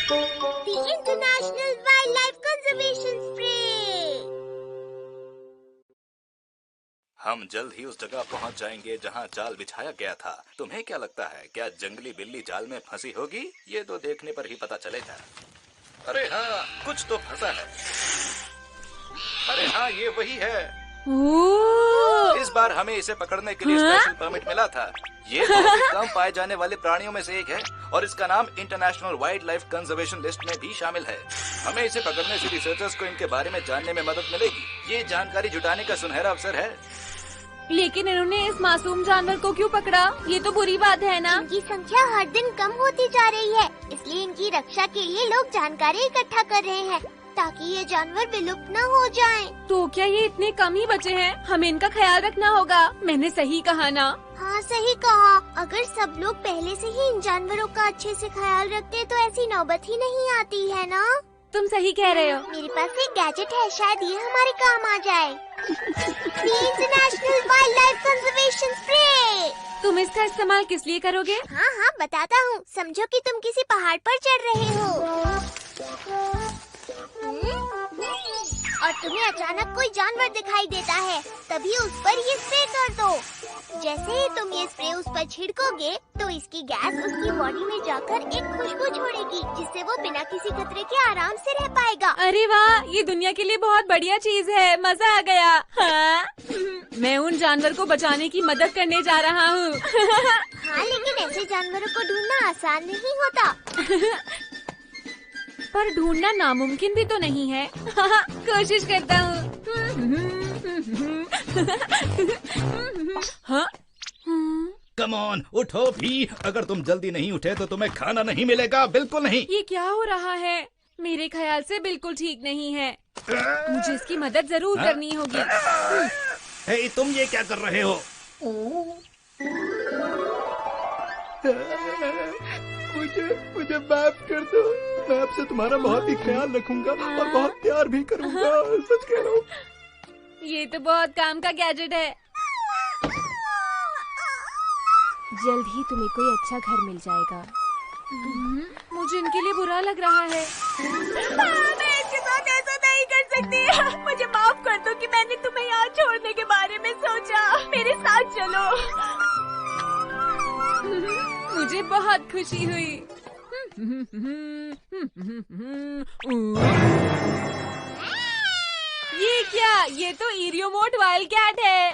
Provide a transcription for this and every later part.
The International Wildlife Conservation Spray। हम जल्द ही उस जगह पहुंच जाएंगे जहां जाल बिछाया गया था। तुम्हें क्या लगता है, क्या जंगली बिल्ली जाल में फंसी होगी? ये तो देखने पर ही पता चलेगा। अरे हाँ, कुछ तो फंसा है। अरे हाँ, ये वही है। इस बार हमें इसे पकड़ने के लिए स्पेशल परमिट मिला था। ये बहुत ही कम पाए जाने वाले प्राणियों में से एक है और इसका नाम international wild life conservation list में भी शामिल है। हमें इसे पकड़ने से रिसर्चर्स को इनके बारे में जानने में मदद मिलेगी। ये जानकारी जुटाने का सुनहरा अवसर है। लेकिन इन्होंने इस मासूम जानवर को क्यों पकड़ा? ये तो बुरी बात है ना। इनकी संख्या हर दिन कम होती जा रही है, इसलिए इनकी रक्षा के लिए लोग जानकारी इकट्ठा कर रहे हैं ताकि ये जानवर विलुप्त न हो जाएं। तो क्या ये इतने कम ही बचे हैं? हमें इनका ख्याल रखना होगा। मैंने सही कहा ना? हाँ, सही कहा। अगर सब लोग पहले से ही इन जानवरों का अच्छे से ख्याल रखते तो ऐसी नौबत ही नहीं आती है ना। तुम सही कह रहे हो। मेरे पास एक गैजेट है, शायद ये हमारे काम आ जाए। International wild life conservation spray. तुम इसका इस्तेमाल किस लिए करोगे? हाँ हाँ, बताता हूँ। समझो कि तुम किसी पहाड़ पर चढ़ रहे हो और तुम्हें अचानक कोई जानवर दिखाई देता है, तभी उस पर ये स्प्रे कर दो। जैसे ही तुम ये स्प्रे उस पर छिड़कोगे तो इसकी गैस उसकी बॉडी में जाकर एक खुशबू छोड़ेगी, जिससे वो बिना किसी खतरे के आराम से रह पाएगा। अरे वाह, ये दुनिया के लिए बहुत बढ़िया चीज है। मजा आ गया। हाँ? मैं उन जानवर को बचाने की मदद करने जा रहा हूँ। हाँ, लेकिन ऐसे जानवरों को ढूंढना आसान नहीं होता। पर ढूंढना नामुमकिन भी तो नहीं है। कोशिश करता हूँ। हाँ? कम ऑन, उठो भी। अगर तुम जल्दी नहीं उठे तो तुम्हें खाना नहीं मिलेगा। बिल्कुल नहीं। ये क्या हो रहा है? मेरे ख्याल से बिल्कुल ठीक नहीं है। मुझे इसकी मदद जरूर करनी होगी। हे, तुम ये क्या कर रहे हो? मुझे माफ कर दो। मैं आपसे तुम्हारा बहुत ही ख्याल रखूंगा और बहुत प्यार भी करूंगा। सच कह रहा हूँ। ये तो बहुत काम का गैजेट है। जल्द ही तुम्हें कोई अच्छा घर मिल जाएगा। मुझे इनके लिए बुरा लग रहा है। मैं इसके साथ ऐसा नहीं कर सकती। मुझे माफ कर दो कि मैंने तुम्हें यहाँ छोड़ने के बारे में सोचा। मेरे साथ चलो। मुझे बहुत खुशी हुई। ये क्या? ये तो इरियोमोट वाइल्ड कैट है।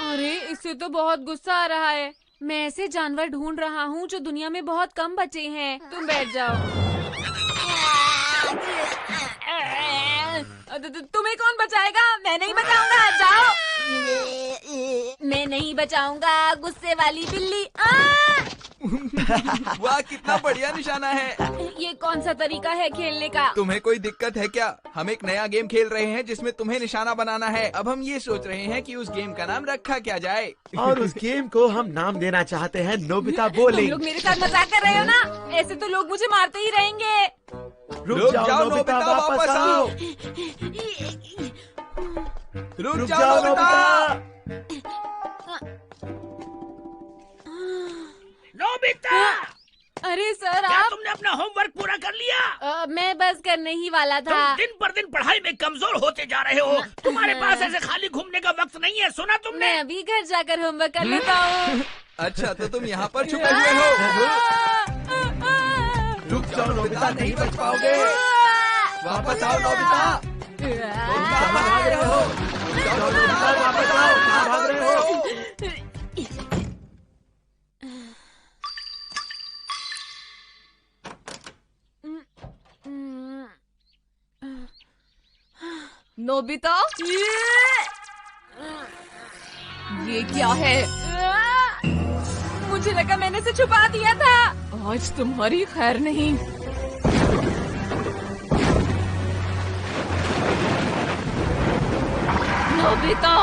अरे, इससे तो बहुत गुस्सा आ रहा है। मैं ऐसे जानवर ढूंढ रहा हूँ जो दुनिया में बहुत कम बचे हैं। तुम बैठ जाओ। तुम्हें कौन बचाएगा? मैं नहीं बचाऊंगा। जाओ। मैं नहीं बचाऊंगा, गुस्से वाली बिल्ली। वाह, कितना बढ़िया निशाना है। ये कौन सा तरीका है खेलने का? तुम्हें कोई दिक्कत है क्या? हम एक नया गेम खेल रहे हैं जिसमें तुम्हें निशाना बनाना है। अब हम ये सोच रहे हैं कि उस गेम का नाम रखा क्या जाए। और उस गेम को हम नाम देना चाहते हैं नोबिता बॉलिंग। तुम लोग मेरे साथ मजाक कर रहे हो ना? ऐसे तो लोग मुझे मारते ही रहेंगे। रुक जाओ नोबिता, वापस आओ। रुक जाओ नोबिता। नोबिता! अरे सर, क्या आप? तुमने अपना होमवर्क पूरा कर लिया? मैं बस करने ही वाला था। तुम दिन पर दिन पढ़ाई में कमजोर होते जा रहे हो। तुम्हारे पास ऐसे खाली घूमने का वक्त नहीं है, सुना तुमने? मैं अभी घर जाकर होमवर्क कर लेता हूँ। अच्छा, तो तुम यहाँ पर छुपे हुए हो। रुक जाओ नोबिता, नहीं बच पाओगे। वापस आओ नोबिता। कहाँ भाग रहे हो? वापस आओ, कहाँ भाग रहे हो? नोबिता, ये क्या है? मुझे लगा मैंने इसे छुपा दिया था। आज तुम्हारी खैर नहीं। नोबिता,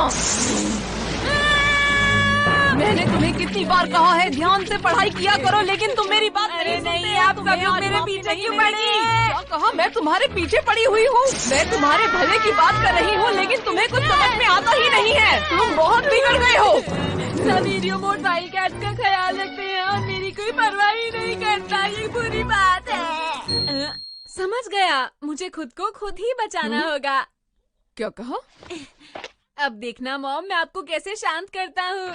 मैंने तुम्हें कितनी बार कहा है ध्यान से पढ़ाई किया करो, लेकिन तुम मेरी बात नहीं सुनते। आप सब लोग मेरे पीछे क्यों पड़ी? क्या कहा? मैं तुम्हारे पीछे पड़ी हुई हूँ। मैं तुम्हारे भले की बात कर रही हूँ, लेकिन तुम्हें कुछ समझ में आता ही नहीं है। तुम बहुत बिगड़ गए हो। सब वीडियो मोड वाइल्ड कैट का ख्याल रखते हैं और मेरी कोई परवाह ही नहीं करता। ये बुरी बात है। समझ गया, मुझे खुद को खुद ही बचाना होगा। क्या कहा? अब देखना मॉम, मैं आपको कैसे शांत करता हूँ।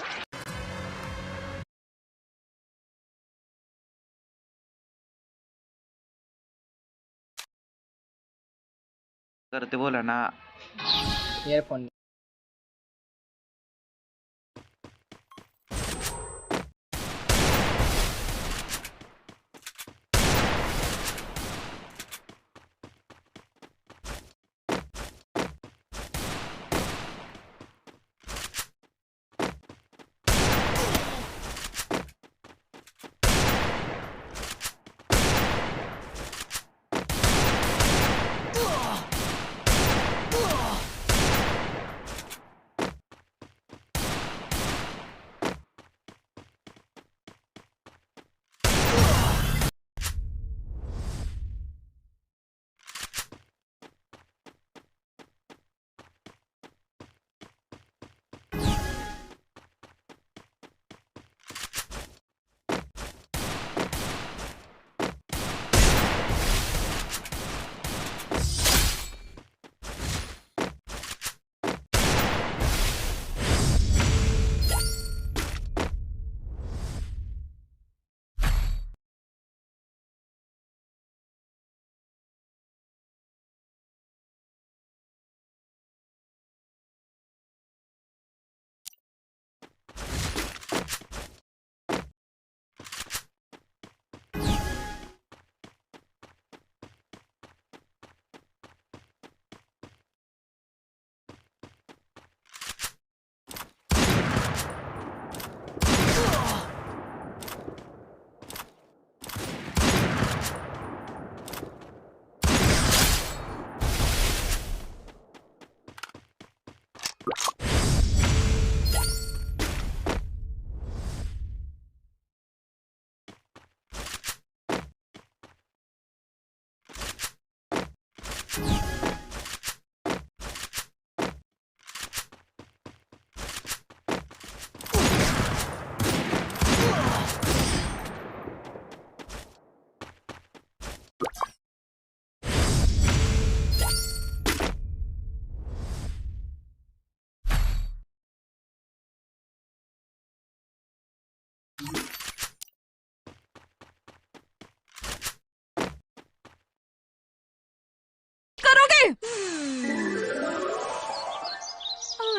करते बोला ना ईयरफोन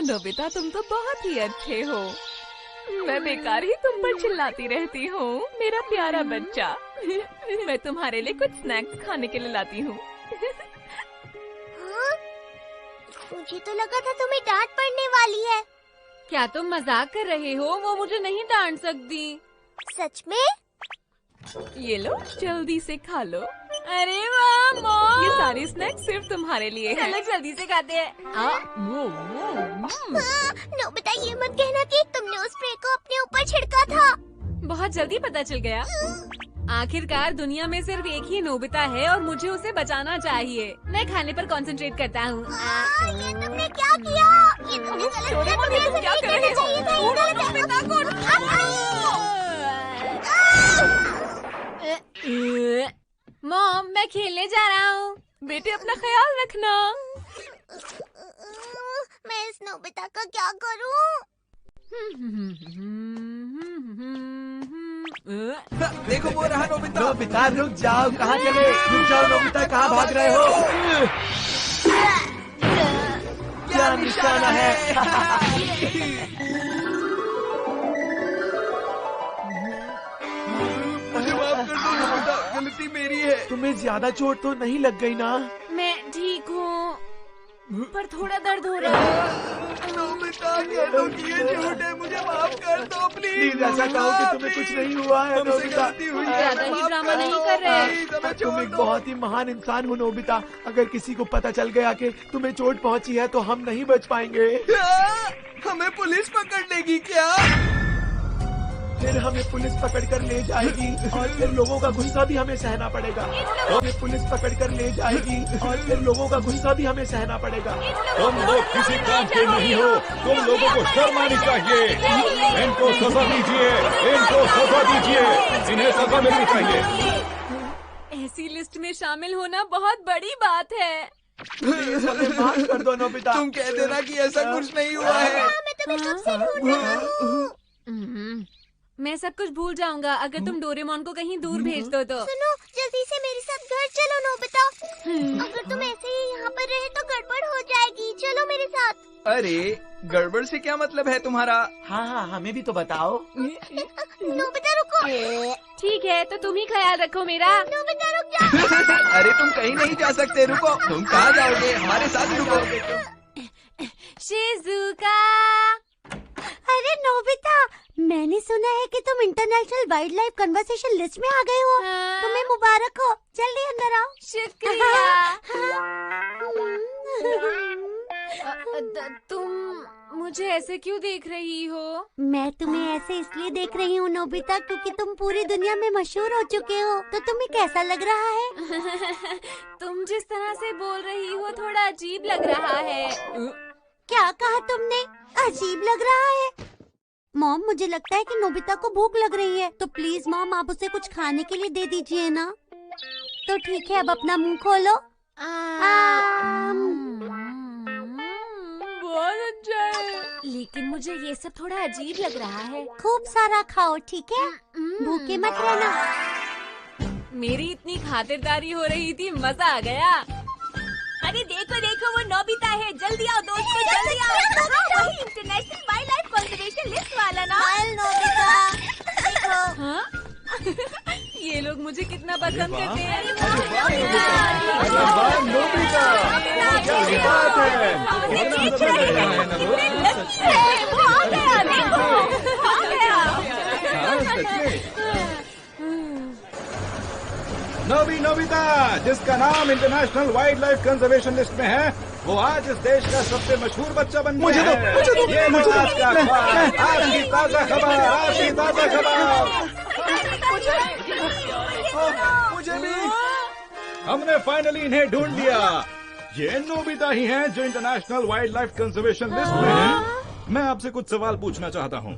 नोबिता, तुम तो बहुत ही अच्छे हो। मैं बेकार ही तुम पर चिल्लाती रहती हूँ, मेरा प्यारा बच्चा। मैं तुम्हारे लिए कुछ स्नैक्स खाने के लिए लाती हूँ। हाँ? मुझे तो लगा था तुम्हें डांट पड़ने वाली है। क्या तुम मजाक कर रहे हो? वो मुझे नहीं डांट सकती। सच में? ये लो, जल्दी से खा लो। अरे वाह मॉम, ये सारे स्नैक्स सिर्फ तुम्हारे लिए हैं। चलो जल्दी से खाते हैं। नोबिता, ये मत कहना कि तुमने उस स्प्रे को अपने ऊपर छिड़का था। बहुत जल्दी पता चल गया। आखिरकार दुनिया में सिर्फ एक ही नोबिता है और मुझे उसे बचाना चाहिए। मैं खाने पर कंसंट्रेट करता हूँ। ये तुमने क्या किया? ये तुमने गलत किया। तुम्हें ऐसा क्या नहीं कर रहे करना हो? चाहिए था। मॉम, मैं खेलने जा रहा हूँ। बेटे, अपना ख्याल रखना। मैं इस नोबिता का क्या करूँ? देखो वो रहा नोबिता। नोबिता रुक जाओ, कहाँ चले? रुक जाओ नोबिता, कहाँ भाग रहे हो? क्या निशाना है? गलती मेरी है। तुम्हें ज्यादा चोट तो नहीं लग गई ना? मैं ठीक हूँ, पर थोड़ा दर्द हो रहा है। नोबिता, कह दो कि ये झूठ है, मुझे माफ कर दो प्लीज। ऐसा कहो कि तुम्हें कुछ नहीं हुआ है नोबिता। ज्यादा ही ड्रामा नहीं कर रहे। तुम एक बहुत ही महान इंसान हो नोबिता। अगर किसी को पता चल गया कि तुम्हें चोट पहुंची है तो हम नहीं बच पाएंगे। हमें पुलिस पकड़ लेगी क्या? फिर हमें पुलिस पकड़ कर ले जाएगी और फिर लोगों का गुस्सा भी हमें सहना पड़ेगा। हमें पुलिस पकड़ कर ले जाएगी और फिर लोगों का गुस्सा भी हमें सहना पड़ेगा। तुम लोग किसी काम के नहीं हो, तुम लोगों को शर्म आनी चाहिए। इनको सजा दीजिए, इनको सजा दीजिए, इन्हें सजा मिलनी चाहिए। ऐसी लिस्ट में शामिल होना बहुत बड़ी बात है। माफ कर दो नोबिता। तुम कह देना कि ऐसा कुछ नहीं हुआ है। मैं तुम्हें कब से ढूंढ रहा हूँ। मैं सब कुछ भूल जाऊंगा अगर तुम डोरेमोन को कहीं दूर भेज दो तो। सुनो, जल्दी से मेरे साथ घर चलो नोबिता। अगर तुम ऐसे ही यहाँ पर रहे तो गड़बड़ हो जाएगी। चलो मेरे साथ। अरे गड़बड़ से क्या मतलब है तुम्हारा? हाँ, हमें भी तो बताओ। नोबिता रुको। ठीक है, तो तुम ही ख्याल रखो मेरा। नोबिता रुक जाओ। अरे तुम कहीं नहीं जा सकते, रुको। तुम कहाँ जाओगे? हमारे साथ रुको। शिजुका। अरे नोबिता, मैंने सुना है कि तुम international wild life conversation list में आ गए हो। हाँ। तुम्हें मुबारक हो। जल्दी अंदर आओ। तुम मुझे ऐसे क्यों देख रही हो? मैं तुम्हें ऐसे इसलिए देख रही हूँ नोबिता, क्योंकि तुम पूरी दुनिया में मशहूर हो चुके हो। तो तुम्हें कैसा लग रहा है? तुम जिस तरह से बोल रही हो थोड़ा अजीब लग रहा है। क्या कहा तुमने? अजीब लग रहा है? मॉम, मुझे लगता है कि नोबिता को भूख लग रही है, तो प्लीज मॉम आप उसे कुछ खाने के लिए दे दीजिए ना। तो ठीक है, अब अपना मुंह खोलो। बहुत अच्छा है, लेकिन मुझे ये सब थोड़ा अजीब लग रहा है। खूब सारा खाओ, ठीक है? भूखे मत रहना। मेरी इतनी खातिरदारी हो रही थी, मजा आ गया। अरे देखो देखो, वो नोबिता है। जल्दी आओ दोस्तों, जल्दी आओ। वही international wild life conservation list वाला ना। नोबिता, देखो। हाँ? ये लोग मुझे कितना पसंद करते हैं। नोबिता, जिसका नाम international wild life conservation list में है, वो आज इस देश का सबसे मशहूर बच्चा बन गया है। ये आज का आपकी ताजा खबर, आपकी ताजा खबर। मुझे भी। हमने फाइनली इन्हें ढूंढ लिया। ये नोबिता ही हैं जो international wild life conservation list में हैं। मैं आपसे कुछ सवाल पूछना चाहता हूँ।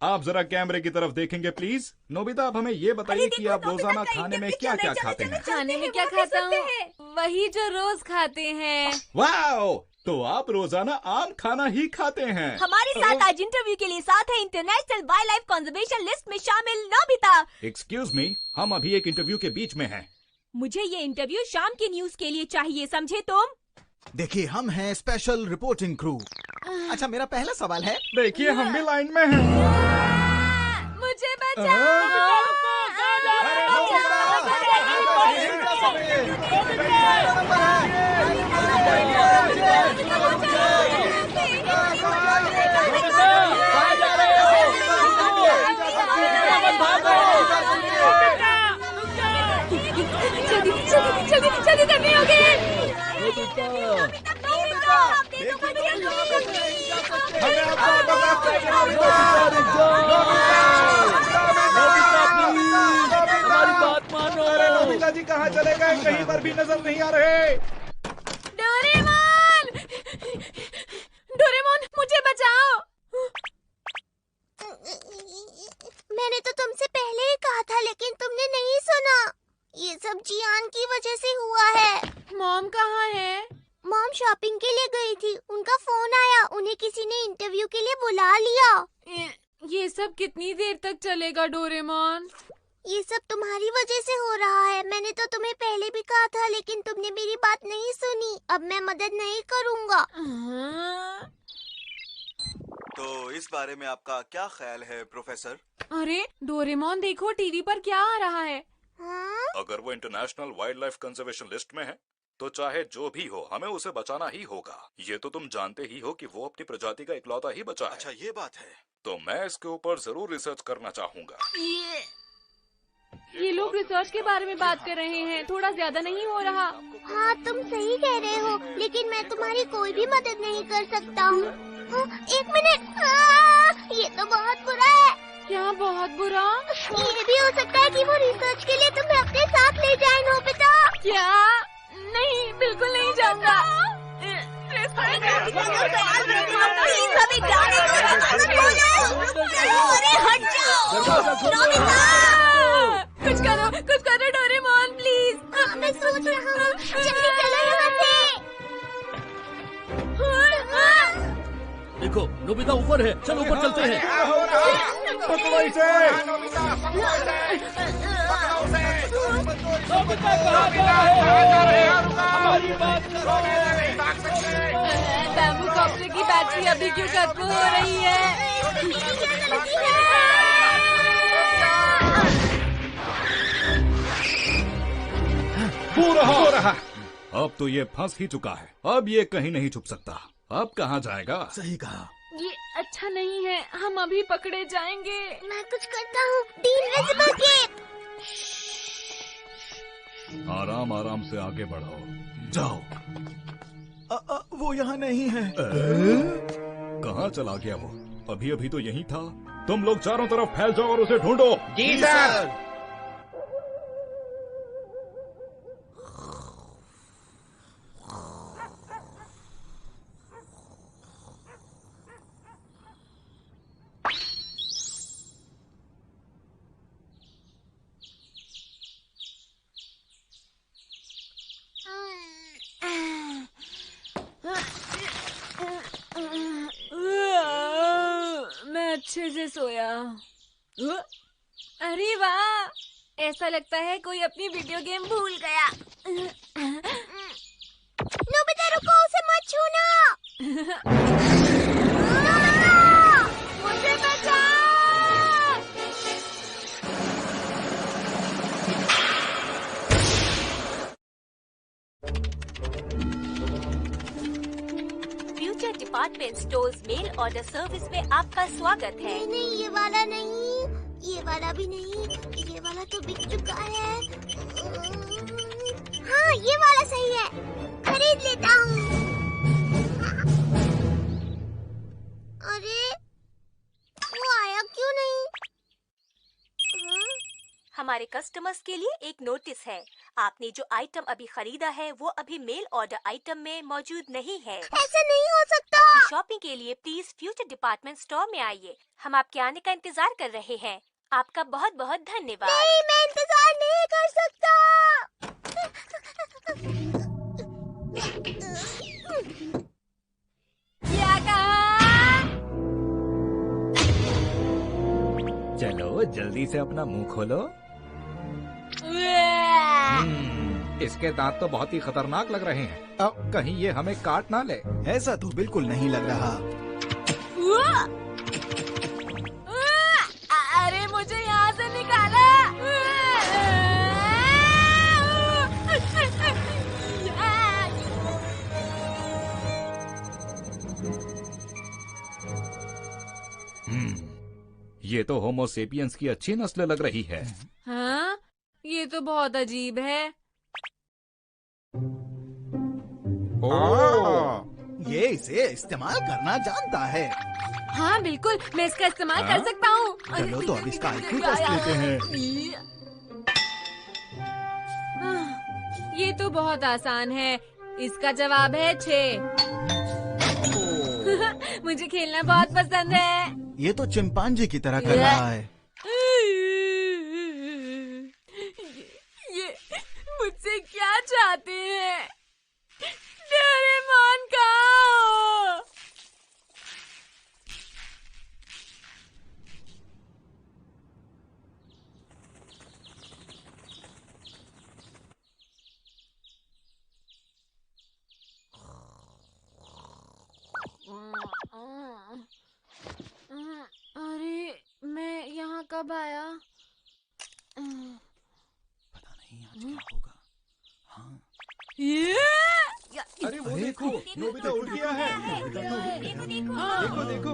आप जरा कैमरे की तरफ देखेंगे प्लीज। नोबिता, आप हमें ये बताइए कि आप रोजाना खाने में क्या क्या खाते हैं? खाने में क्या खाता हूँ? वही जो रोज खाते हैं। वाओ, तो आप रोजाना आम खाना ही खाते हैं। हमारे साथ आज इंटरव्यू के लिए साथ है international wild life conservation list में शामिल नोबिता। एक्सक्यूज मी, हम अभी एक इंटरव्यू के बीच में हैं। मुझे ये इंटरव्यू शाम की न्यूज के लिए चाहिए, समझे तुम? देखिए, हम हैं स्पेशल रिपोर्टिंग क्रू। अच्छा, मेरा पहला सवाल है। देखिए, हम भी लाइन में हैं। मुझे बचाओ। जल्दी करनी होगी। नोबिता जी कहाँ चले गए? कहीं पर भी नजर नहीं आ रहे। डोरेमोन, डोरेमोन, मुझे बचाओ। मैंने तो तुमसे पहले ही कहा था, लेकिन तुमने नहीं सुना। ये सब जियान की वजह से हुआ है। मॉम कहाँ है? मॉम शॉपिंग के लिए गई थी। उनका फोन आया, उन्हें किसी ने इंटरव्यू के लिए बुला लिया। ये सब कितनी देर तक चलेगा डोरेमोन? ये सब तुम्हारी वजह से हो रहा है। मैंने तो तुम्हें पहले भी कहा था, लेकिन तुमने मेरी बात नहीं सुनी। अब मैं मदद नहीं करूँगा। तो इस बारे में आपका क्या ख्याल है प्रोफेसर? अरे डोरेमोन, देखो टीवी पर क्या आ रहा है। अगर वो international wild life conservation list में है, तो चाहे जो भी हो, हमें उसे बचाना ही होगा। ये तो तुम जानते ही हो कि वो अपनी प्रजाति का इकलौता ही बचा है। अच्छा, ये बात है। तो मैं इसके ऊपर जरूर रिसर्च करना चाहूँगा। ये लोग रिसर्च के बारे में बात कर रहे हैं, थोड़ा ज्यादा नहीं हो रहा? हाँ, तुम सही कह रहे हो, लेकिन मैं तुम्हारी कोई भी मदद नहीं कर सकता हूँ। एक मिनट, ये तो बहुत बुरा है। क्या बहुत बुरा? ये भी हो सकता है कि वो रिसर्च के लिए तुम्हें अपने साथ ले जाए नोबिता। क्या? नहीं, बिल्कुल नहीं जाऊंगा। अरे हट जाओ नोबिता। कुछ करो डोरेमोन प्लीज। हाँ, मैं सोच रहा हूँ। जल्दी चलो यहाँ से। देखो नोबिता ऊपर है, चलो ऊपर चलते हैं। पकड़ो इसे। बैम्बू कॉप्टर की बैटरी अभी क्यों खत्म हो रही है? हो रहा। अब तो ये फंस ही चुका है, अब ये कहीं नहीं छुप सकता। अब कहाँ जाएगा? सही कहा। ये अच्छा नहीं है, हम अभी पकड़े जाएंगे। मैं कुछ करता हूँ। दी इनविजिबल केप। आराम आराम से आगे बढ़ो। जाओ। वो यहाँ नहीं है। कहाँ चला गया वो? अभी अभी तो यहीं था। तुम लोग चारों तरफ फैल जाओ और उसे ढूंढो। जी सर। मैं अच्छे से सोया। अरे वाह, ऐसा लगता है कोई अपनी वीडियो गेम भूल गया। नोबिता रुको, उसे मत छूना। मुझे बचा। Future department stores mail order service में आपका स्वागत है। नहीं, ये वाला नहीं, ये वाला भी नहीं, ये वाला तो बिक चुका है। हाँ, ये वाला सही है, खरीद लेता हूँ। अरे वो आया क्यों नहीं? हमारे कस्टमर्स के लिए एक नोटिस है। आपने जो आइटम अभी खरीदा है वो अभी मेल ऑर्डर आइटम में मौजूद नहीं है। ऐसा नहीं हो सकता। शॉपिंग के लिए प्लीज फ्यूचर डिपार्टमेंट स्टोर में आइए। हम आपके आने का इंतजार कर रहे हैं। आपका बहुत बहुत धन्यवाद। नहीं, मैं इंतजार नहीं कर सकता। क्या कहा? चलो जल्दी से अपना मुंह खोलो। इसके दांत तो बहुत ही खतरनाक लग रहे हैं। अब कहीं ये हमें काट ना ले। ऐसा तो बिल्कुल नहीं लग रहा। अरे मुझे यहाँ से निकाला। ये तो होमो सेपियंस की अच्छी नस्ल लग रही है। हाँ, ये तो बहुत अजीब है। ये इसे इस्तेमाल करना जानता है। हाँ बिल्कुल, मैं इसका इस्तेमाल कर सकता हूँ। चलो तो अब इसका IQ टेस्ट लेते हैं। ये तो बहुत आसान है। इसका जवाब है 6। मुझे खेलना बहुत पसंद है। ये तो चिंपांजी की तरह कर रहा है। ये मुझसे क्या चाहते हैं? डोरेमोन कहाँ? अरे मैं यहाँ कब आया? पता नहीं आज क्या होगा। हाँ। अरे वो देखो, नोबिता उड़ गया है। देखो देखो। देखो देखो।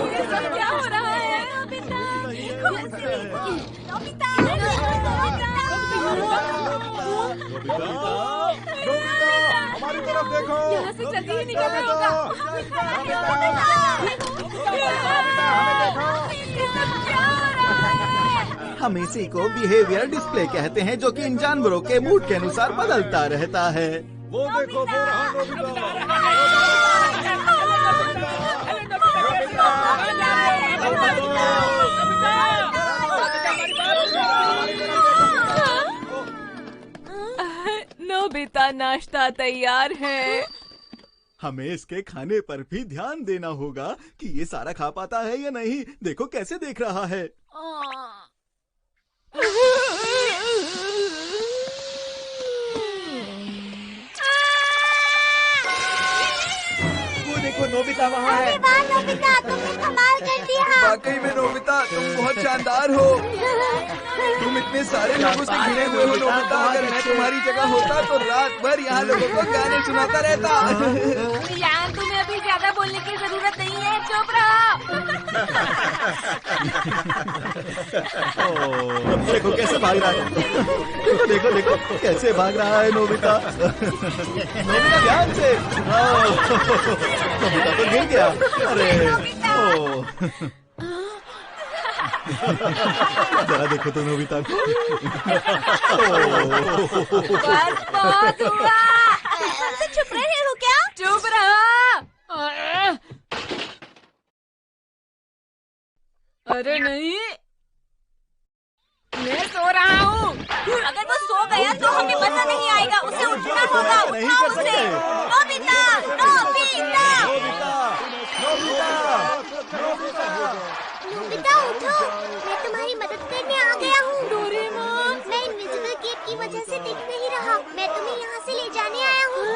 ये सब क्या हो रहा है? नोबिता, हमारी तरफ देखो। यहाँ से जल्दी ही निकलना होगा। नोबिता, हमें देखो। हम इसी को बिहेवियर डिस्प्ले कहते हैं, जो कि इन जानवरों के मूड के अनुसार बदलता रहता है। वो देखो, वो रहा नोबिता, नाश्ता तैयार है। हमें इसके खाने पर भी ध्यान देना होगा कि ये सारा खा पाता है या नहीं। देखो कैसे देख रहा है। वो देखो नोबिता वहाँ है। अरे वाह नोबिता, तुमने कमाल कर दिया। वाकई में नोबिता, तुम बहुत शानदार हो। तुम इतने सारे लोगों से घिरे हुए हो नोबिता। अगर मैं तुम्हारी जगह होता तो रात भर यहाँ लोगों को गाने सुनाता रहता। यार तुम्हें अभी ज्यादा बोलने की जरूरत नहीं है, चुप रहो। देखो कैसे भाग रहा है। देखो देखो देखो कैसे भाग रहा है नोबिता। नोबिता ध्यान से। नोबिता तो गिर गया। अरे जरा देखो तो नोबिता को। बस बहुत हुआ। तुमसे चुप रहे हो क्या? चुप रहो। अरे नहीं, मैं सो रहा हूँ। अगर वो सो गया तो हमें मजा नहीं आएगा, उसे उठना होगा। उठाओ उसे। नोबिता, नोबिता, नोबिता उठो, मैं तुम्हारी मदद करने आ गया हूँ। डोरेमोन, मैं इनविजिबल गेट की वजह से दिख नहीं रहा। मैं तुम्हें यहाँ से ले जाने आया हूँ।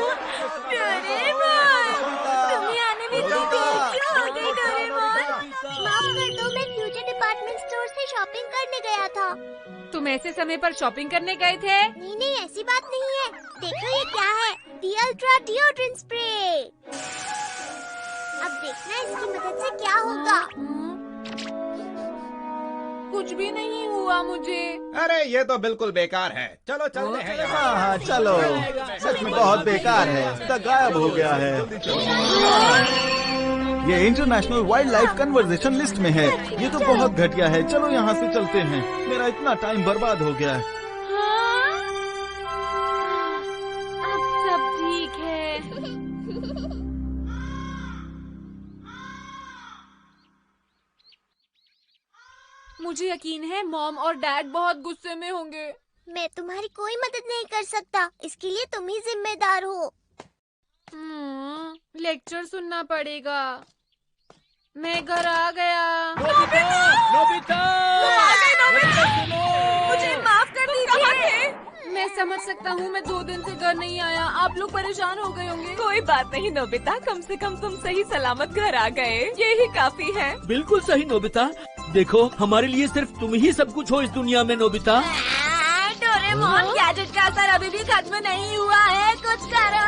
डोरेमोन, तुम्हें आने में इतनी देर क्यों हो गई डोरेमोन? माफ कर दो, मैं फ्यूचर डिपार्टमेंट स्टोर से शॉपिंग करने गया था। तुम ऐसे समय पर शॉपिंग करने गए थे? नहीं नहीं, ऐसी बात नहीं है। देखो ये क्या है, दी अल्ट्रा डिओड्रेंट स्प्रे। अब देखना इसकी मदद से क्या होगा। कुछ भी नहीं हुआ मुझे। अरे ये तो बिल्कुल बेकार है। चलो चलते हैं यहाँ। हाँ हाँ चलो, सच में बहुत बेकार है। इसका गायब हो गया है। ये international wild life conversation list में है। ये तो बहुत घटिया है। चलो यहाँ से चलते हैं। मेरा इतना टाइम बर्बाद हो गया है। अब सब ठीक है। मुझे यकीन है मॉम और डैड बहुत गुस्से में होंगे। मैं तुम्हारी कोई मदद नहीं कर सकता, इसके लिए तुम ही जिम्मेदार हो। लेक्चर सुनना पड़ेगा। मैं घर आ गया। नोबिता, मुझे माफ कर दीजिए। मैं समझ सकता हूँ, मैं 2 दिन से घर नहीं आया। आप लोग परेशान हो गए होंगे। कोई बात नहीं नोबिता, कम से कम तुम सही सलामत घर आ गए, यही काफी है। बिल्कुल सही नोबिता। देखो हमारे लिए सिर्फ तुम ही सब कुछ हो इस दुनिया में नोबिता। डोरेमोन, गैजेट का असर अभी भी खत्म नहीं हुआ है, कुछ करो।